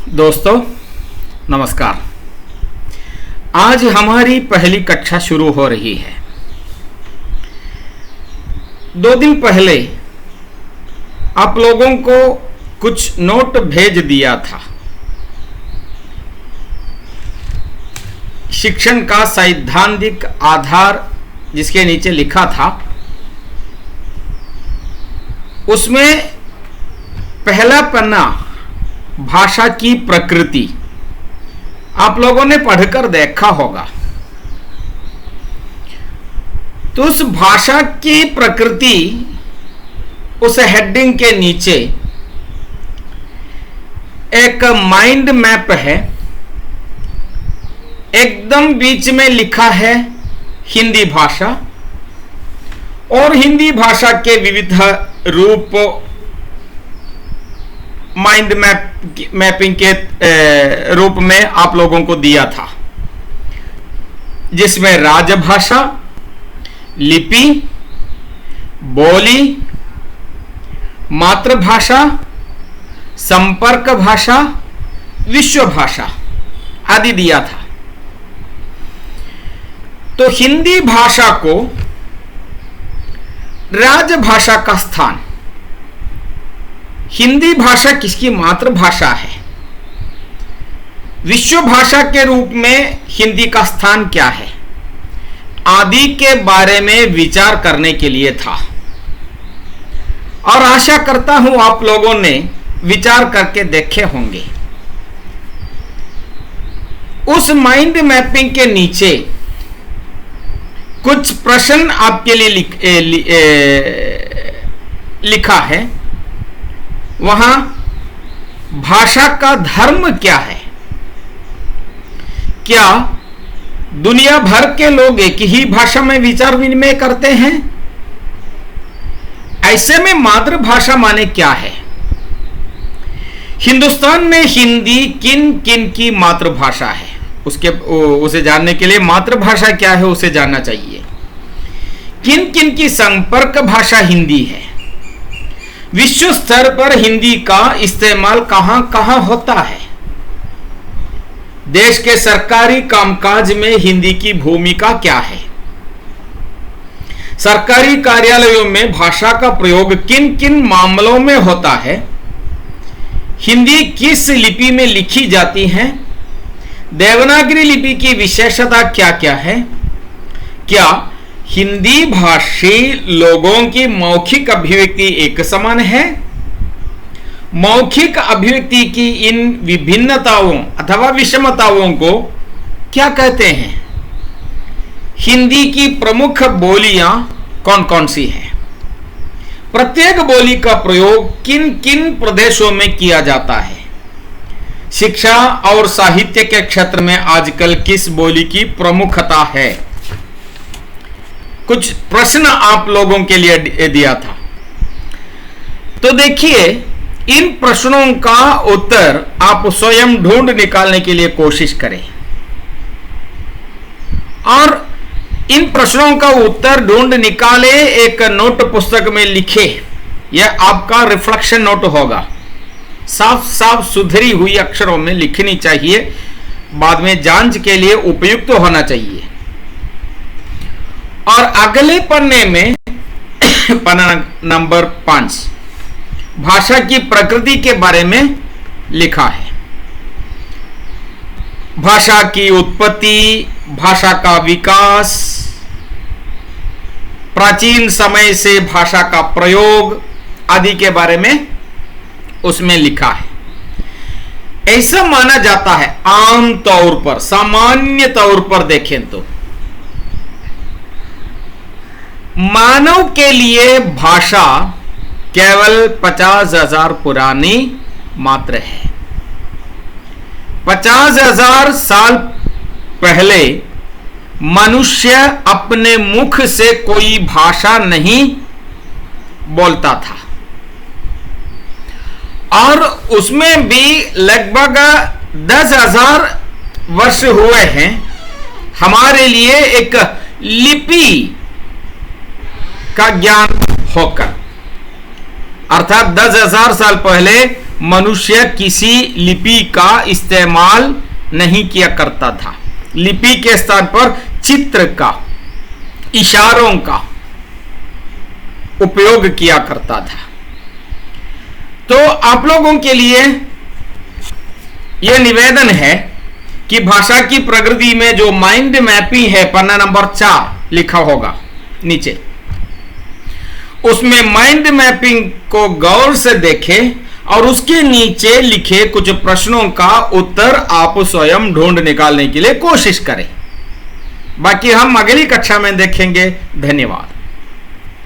दोस्तों नमस्कार। आज हमारी पहली कक्षा शुरू हो रही है। 2 दिन पहले आप लोगों को कुछ नोट भेज दिया था। शिक्षण का सैद्धांतिक आधार जिसके नीचे लिखा था, उसमें पहला पन्ना भाषा की प्रकृति आप लोगों ने पढ़कर देखा होगा। तो उस भाषा की प्रकृति उस हेडिंग के नीचे एक माइंड मैप है। एकदम बीच में लिखा है हिंदी भाषा और हिंदी भाषा के विविध रूप माइंड मैपिंग के रूप में आप लोगों को दिया था, जिसमें राजभाषा, लिपि, बोली, मातृभाषा, संपर्क भाषा, विश्व भाषा आदि दिया था। तो हिंदी भाषा को राजभाषा का स्थान, हिंदी भाषा किसकी मातृभाषा है, विश्व भाषा के रूप में हिंदी का स्थान क्या है, आदि के बारे में विचार करने के लिए था। और आशा करता हूं आप लोगों ने विचार करके देखे होंगे। उस माइंड मैपिंग के नीचे कुछ प्रश्न आपके लिए लिखा है। वहां भाषा का धर्म क्या है? क्या दुनिया भर के लोग एक ही भाषा में विचार विनिमय करते हैं? ऐसे में मातृभाषा माने क्या है? हिंदुस्तान में हिंदी किन किन की मातृभाषा है, उसे जानने के लिए मातृभाषा क्या है उसे जानना चाहिए। किन किन की संपर्क भाषा हिंदी है? विश्व स्तर पर हिंदी का इस्तेमाल कहां कहां होता है? देश के सरकारी कामकाज में हिंदी की भूमिका क्या है? सरकारी कार्यालयों में भाषा का प्रयोग किन किन मामलों में होता है? हिंदी किस लिपि में लिखी जाती है? देवनागरी लिपि की विशेषता क्या क्या है? क्या हिंदी भाषी लोगों की मौखिक अभिव्यक्ति एक समान है? मौखिक अभिव्यक्ति की इन विभिन्नताओं अथवा विषमताओं को क्या कहते हैं? हिंदी की प्रमुख बोलियां कौन कौन सी हैं? प्रत्येक बोली का प्रयोग किन किन प्रदेशों में किया जाता है? शिक्षा और साहित्य के क्षेत्र में आजकल किस बोली की प्रमुखता है? कुछ प्रश्न आप लोगों के लिए दिया था। तो देखिए, इन प्रश्नों का उत्तर आप स्वयं ढूंढ निकालने के लिए कोशिश करें और इन प्रश्नों का उत्तर ढूंढ निकाले, एक नोट पुस्तक में लिखे। यह आपका रिफ्लेक्शन नोट होगा। साफ साफ सुधरी हुई अक्षरों में लिखनी चाहिए, बाद में जांच के लिए उपयुक्त होना चाहिए। और अगले पन्ने में पन्ना नंबर 5 भाषा की प्रकृति के बारे में लिखा है। भाषा की उत्पत्ति, भाषा का विकास, प्राचीन समय से भाषा का प्रयोग आदि के बारे में उसमें लिखा है। ऐसा माना जाता है, आम तौर पर, सामान्य तौर पर देखें तो मानव के लिए भाषा केवल 50,000 पुरानी मात्र है। 50,000 साल पहले मनुष्य अपने मुख से कोई भाषा नहीं बोलता था और उसमें भी लगभग 10,000 वर्ष हुए हैं हमारे लिए एक लिपि का ज्ञान होकर। अर्थात 10,000 साल पहले मनुष्य किसी लिपि का इस्तेमाल नहीं किया करता था। लिपि के स्थान पर चित्र का, इशारों का उपयोग किया करता था। तो आप लोगों के लिए यह निवेदन है कि भाषा की प्रकृति में जो माइंड मैपिंग है, पन्ना नंबर 4 लिखा होगा नीचे, उसमें माइंड मैपिंग को गौर से देखें और उसके नीचे लिखे कुछ प्रश्नों का उत्तर आप स्वयं ढूंढ निकालने के लिए कोशिश करें। बाकी हम अगली कक्षा में देखेंगे। धन्यवाद।